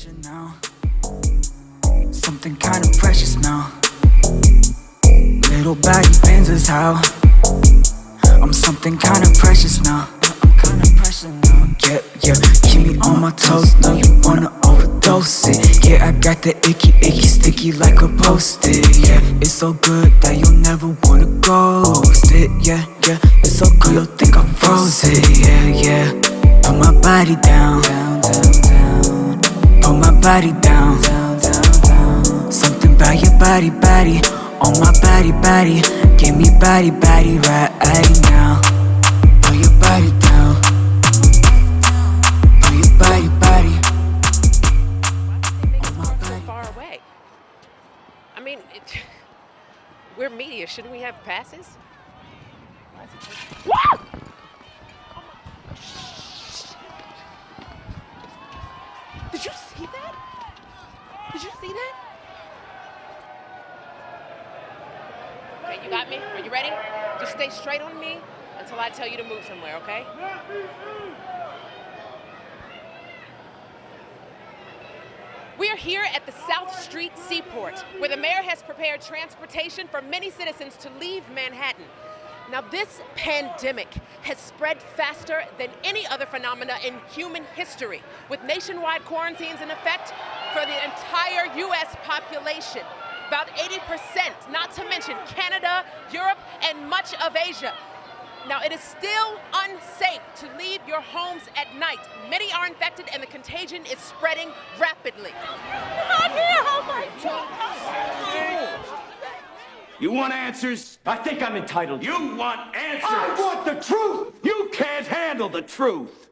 treasure now. Something kind of precious now. Little baggy bands is how I'm something kind of precious now. I'm kind of precious now. Yeah, keep me on my toes. No, you wanna overdose it. Yeah, I got the icky, sticky like a post-it. Yeah, it's so good that you'll never wanna ghost it. Yeah, it's so good you'll think I froze it. Yeah, put my body down, put my body down. Something about your body, on my body. Give me body right now. Put your body down, put your body on my body. So far away. I mean, we're media. Shouldn't we have passes? Whoa! Did you see that? Did you see that? Okay, you got me? Are you ready? Just stay straight on me until I tell you to move somewhere, okay? We are here at the South Street Seaport, where the mayor has prepared transportation for many citizens to leave Manhattan. Now, this pandemic has spread faster than any other phenomena in human history, with nationwide quarantines in effect for the entire U.S. population. About 80%, not to mention Canada, Europe, and much of Asia. Now, it is still unsafe to leave your homes at night. Many are infected and the contagion is spreading rapidly. I'm not here, oh my God! You want answers? I think I'm entitled. You want answers? I want the truth! You can't handle the truth!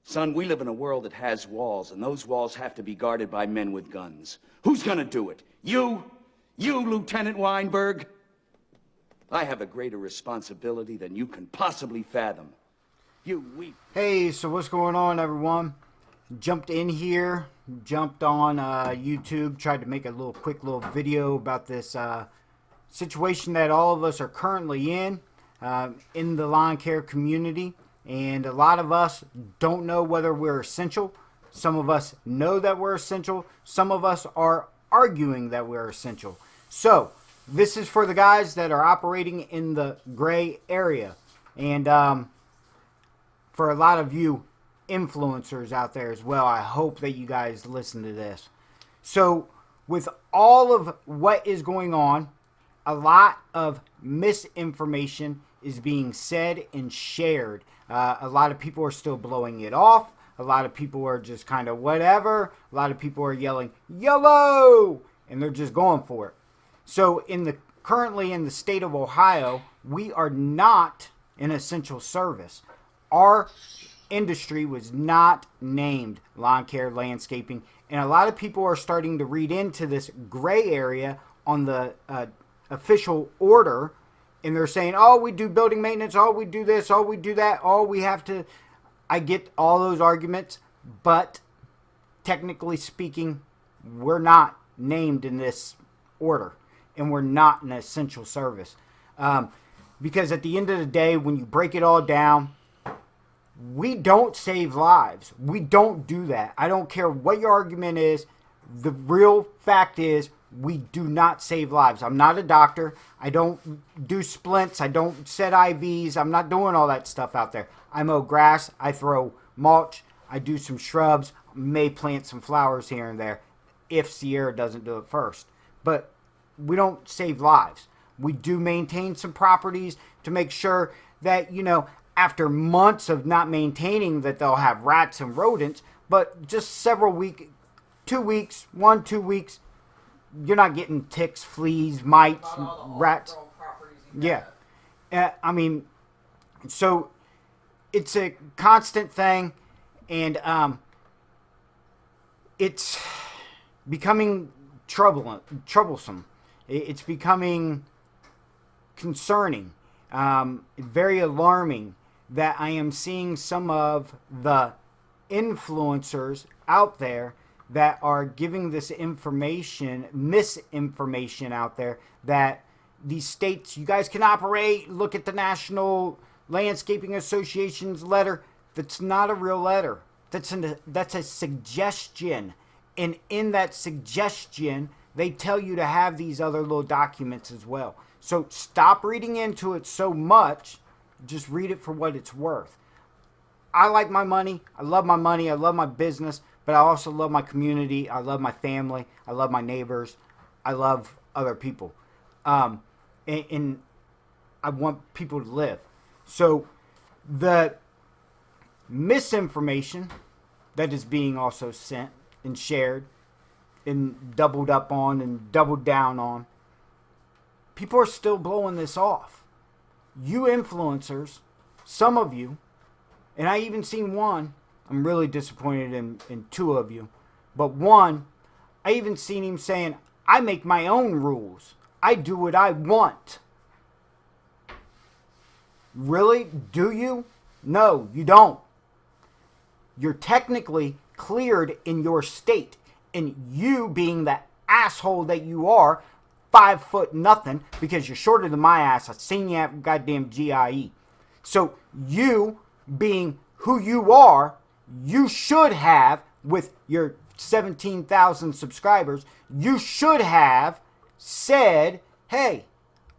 Son, we live in a world that has walls, and those walls have to be guarded by men with guns. Who's gonna do it? You? You, Lieutenant Weinberg? I have a greater responsibility than you can possibly fathom. You weep. Hey, so what's going on, everyone? Jumped in here, jumped on YouTube, tried to make a quick little video about this situation that all of us are currently in the lawn care community. And a lot of us don't know whether we're essential. Some of us know that we're essential. Some of us are arguing that we're essential. So, this is for the guys that are operating in the gray area. And for a lot of you influencers out there as well, I hope that you guys listen to this. So, with all of what is going on, a lot of misinformation is being said and shared. A lot of people are still blowing it off. A lot of people are just kind of whatever. A lot of people are yelling, YOLO! And they're just going for it. So currently in the state of Ohio, we are not an essential service. Our industry was not named lawn care landscaping. And a lot of people are starting to read into this gray area on the official order. And they're saying, oh, we do building maintenance, oh, we do this, oh, we do that, oh, we have to. I get all those arguments, but technically speaking, we're not named in this order, and we're not an essential service. Because at the end of the day, when you break it all down, we don't save lives. We don't do that. I don't care what your argument is. The real fact is, we do not save lives. I'm not a doctor. I don't do splints. I don't set IVs. I'm not doing all that stuff out there. I mow grass. I throw mulch. I do some shrubs. May plant some flowers here and there if Sierra doesn't do it first. But we don't save lives. We do maintain some properties to make sure that, after months of not maintaining, that they'll have rats and rodents. But just several weeks, 2 weeks, 2 weeks, you're not getting ticks, fleas, mites, rats. Yeah. So it's a constant thing, and it's becoming troublesome. It's becoming concerning, very alarming that I am seeing some of the influencers out there that are giving this misinformation out there, that these states, you guys can operate, look at the National Landscaping Association's letter. That's not a real letter. That's a suggestion. And in that suggestion, they tell you to have these other little documents as well. So stop reading into it so much. Just read it for what it's worth. I like my money. I love my money. I love my business. But I also love my community. I love my family. I love my neighbors. I love other people. And I want people to live. So the misinformation that is being also sent and shared and doubled up on and doubled down on, people are still blowing this off. You influencers, some of you, and I even seen one, I'm really disappointed in two of you, but one, I even seen him saying, I make my own rules. I do what I want. Really? Do you? No, you don't. You're technically cleared in your state. And you, being the asshole that you are, 5 foot nothing, because you're shorter than my ass. I've seen you have goddamn GIE. So you, being who you are, you should have, with your 17,000 subscribers, you should have said, hey,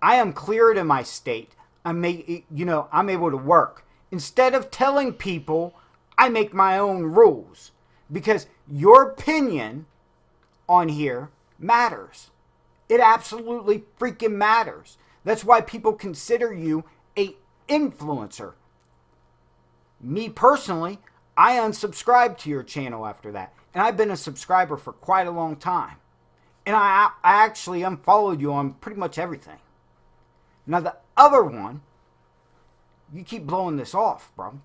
I am cleared in my state. I'm able to work. Instead of telling people, I make my own rules. Because your opinion on here matters. It absolutely freaking matters. That's why people consider you a influencer. Me personally, I unsubscribed to your channel after that. And I've been a subscriber for quite a long time. And I actually unfollowed you on pretty much everything. Now the other one, you keep blowing this off, bro.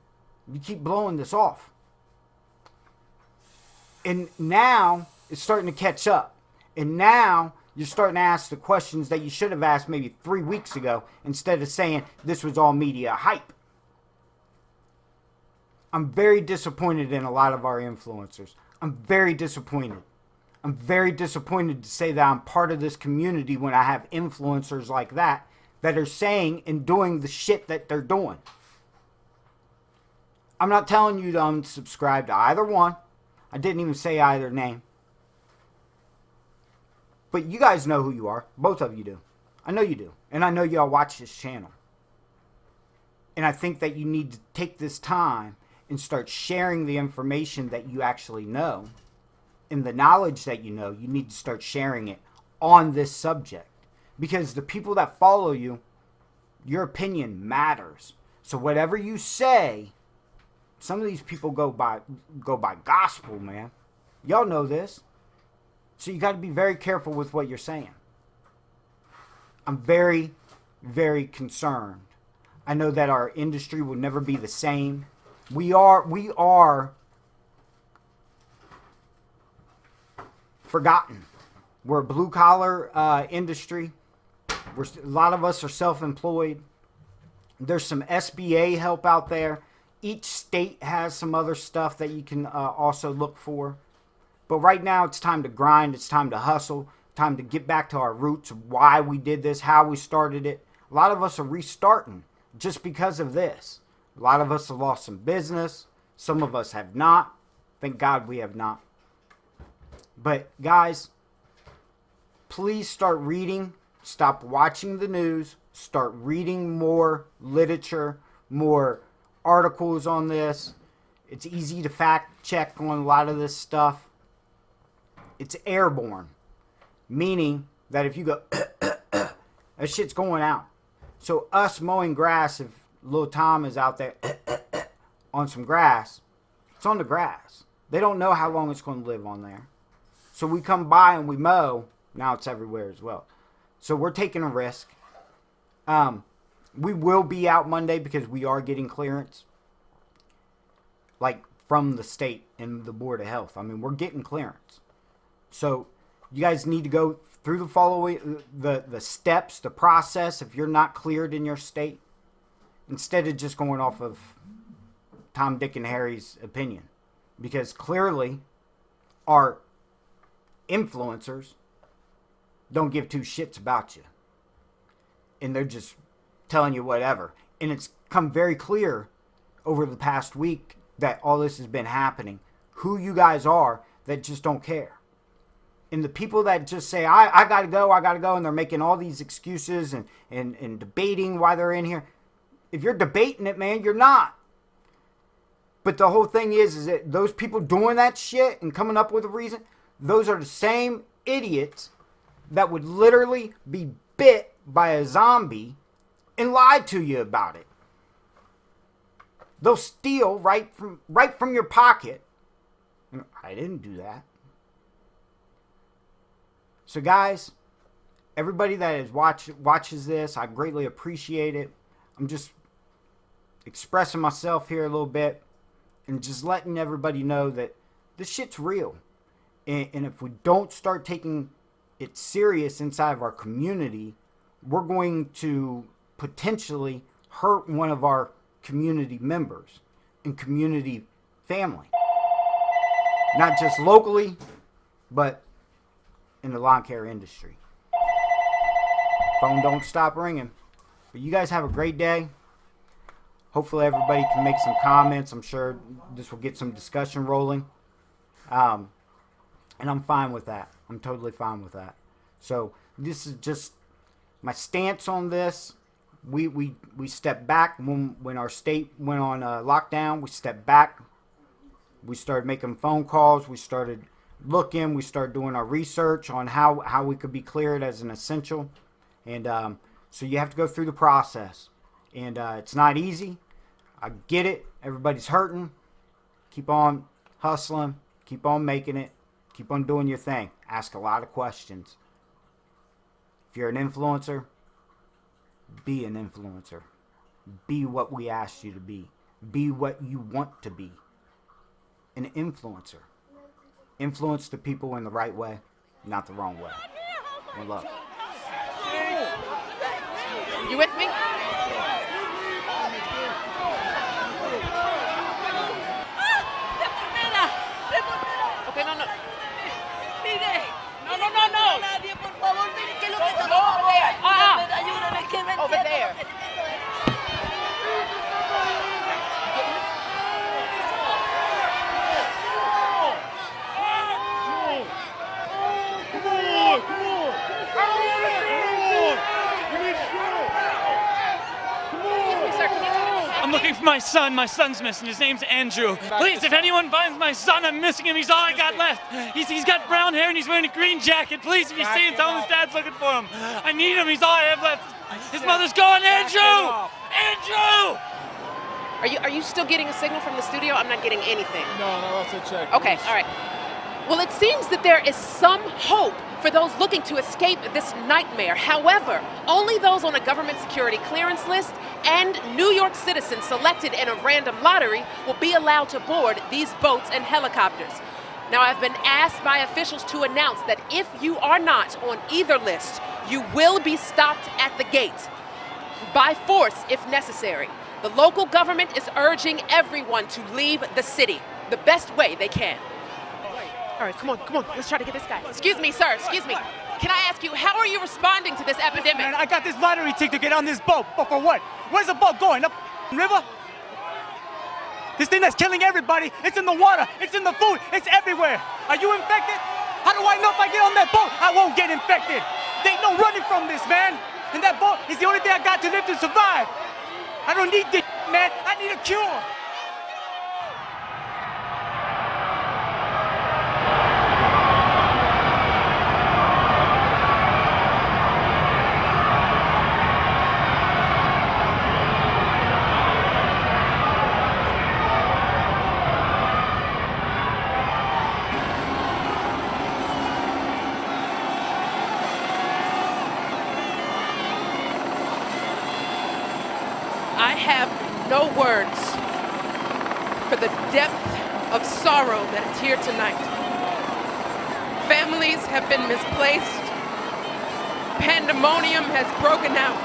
You keep blowing this off. And now it's starting to catch up. And now you're starting to ask the questions that you should have asked maybe 3 weeks ago, instead of saying this was all media hype. I'm very disappointed in a lot of our influencers. I'm very disappointed. I'm very disappointed to say that I'm part of this community when I have influencers like that are saying and doing the shit that they're doing. I'm not telling you to unsubscribe to either one. I didn't even say either name. But you guys know who you are. Both of you do. I know you do. And I know y'all watch this channel. And I think that you need to take this time and start sharing the information that you actually know. And the knowledge that you know, you need to start sharing it on this subject. Because the people that follow you, your opinion matters. So whatever you say, some of these people go by gospel, man. Y'all know this. So you got to be very careful with what you're saying. I'm very, very concerned. I know that our industry will never be the same. We are forgotten. We're a blue-collar industry. A lot of us are self-employed. There's some SBA help out there. Each state has some other stuff that you can also look for. But right now, it's time to grind. It's time to hustle. Time to get back to our roots, why we did this, how we started it. A lot of us are restarting just because of this. A lot of us have lost some business. Some of us have not. Thank God we have not. But guys, please start reading. Stop watching the news. Start reading more literature, more articles on this. It's easy to fact check on a lot of this stuff. It's airborne, meaning that if you go, that shit's going out. So us mowing grass, if little Tom is out there on some grass, it's on the grass. They don't know how long it's going to live on there. So we come by and we mow. Now it's everywhere as well. So we're taking a risk. We will be out Monday because we are getting clearance. Like from the state and the Board of Health. I mean, we're getting clearance. So you guys need to go through the following, the steps, the process if you're not cleared in your state. Instead of just going off of Tom, Dick, and Harry's opinion. Because clearly our influencers don't give two shits about you. And they're just telling you whatever. And it's come very clear over the past week that all this has been happening, who you guys are that just don't care. And the people that just say, I gotta go, and they're making all these excuses and debating why they're in here. If you're debating it, man, you're not. But the whole thing is that those people doing that shit and coming up with a reason, those are the same idiots that would literally be bit by a zombie and lie to you about it. They'll steal right from your pocket. I didn't do that. So guys, everybody that is watches this, I greatly appreciate it. I'm just expressing myself here a little bit and just letting everybody know that this shit's real. And if we don't start taking it serious inside of our community, we're going to potentially hurt one of our community members and community family. Not just locally, but in the lawn care industry. Phone don't stop ringing. But you guys have a great day. Hopefully everybody can make some comments. I'm sure this will get some discussion rolling. And I'm fine with that. I'm totally fine with that. So this is just my stance on this. We stepped back when our state went on lockdown. We stepped back. We started making phone calls. We started looking. We started doing our research on how we could be cleared as an essential. And so you have to go through the process. And it's not easy. I get it. Everybody's hurting. Keep on hustling. Keep on making it. Keep on doing your thing. Ask a lot of questions. If you're an influencer, be an influencer. Be what we asked you to be. Be what you want to be. An influencer. Influence the people in the right way, not the wrong way. One love. You with me? Okay, no. No. Nadie, por favor, miren qué es lo que está Go over there. Ayúdame, que me Over there. I'm looking for my son. My son's missing. His name's Andrew. Please, if anyone finds my son, I'm missing him. He's all I got left. He's got brown hair and he's wearing a green jacket. Please, if you see him, tell him his dad's looking for him. I need him. He's all I have left. His mother's gone. Andrew! Andrew! Are you still getting a signal from the studio? I'm not getting anything. No, that's a check. Okay, all right. Well, it seems that there is some hope for those looking to escape this nightmare. However, only those on a government security clearance list and New York citizens selected in a random lottery will be allowed to board these boats and helicopters. Now, I've been asked by officials to announce that if you are not on either list, you will be stopped at the gate by force if necessary. The local government is urging everyone to leave the city the best way they can. All right, come on. Let's try to get this guy. Excuse me, sir. Excuse me. Can I ask you, how are you responding to this epidemic? Man, I got this lottery ticket to get on this boat. But for what? Where's the boat going? Up the river? This thing that's killing everybody, it's in the water, it's in the food, it's everywhere. Are you infected? How do I know if I get on that boat, I won't get infected? There ain't no running from this, man. And that boat is the only thing I got to live to survive. I don't need this, man. I need a cure. I have no words for the depth of sorrow that is here tonight. Families have been misplaced. Pandemonium has broken out.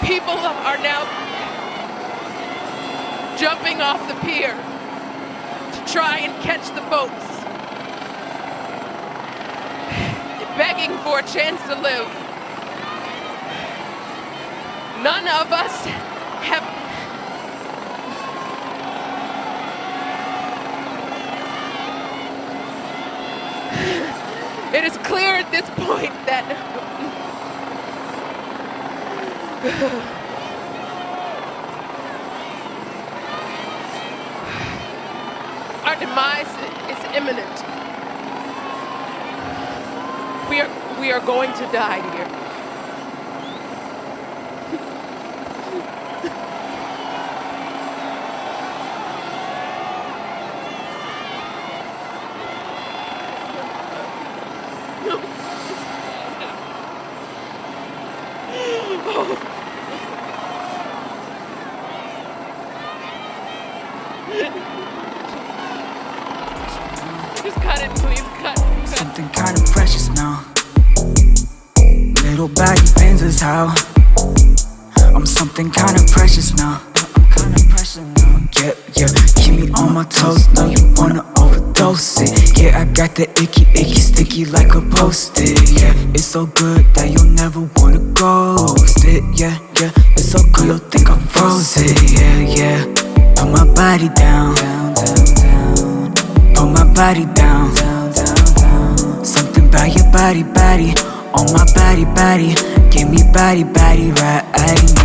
People are now jumping off the pier to try and catch the boats, begging for a chance to live. None of us have It is clear at this point that our demise is imminent. We are going to die here. Just cut it, please, cut. Something kind of precious now. Little baggy pants is how I'm something kind of precious now. I'm kind of precious now. Yeah, yeah, keep me on my toes. Know you wanna overdose it. Yeah, I got the icky, sticky like a post-it. Yeah, it's so good that you'll never wanna ghost it. Yeah, yeah, it's so good you'll think I froze it. Yeah, yeah, put my body down, down, down, down. Put my body down, down, down, down. Something about your body, body. On my body, body. Give me body, body right now.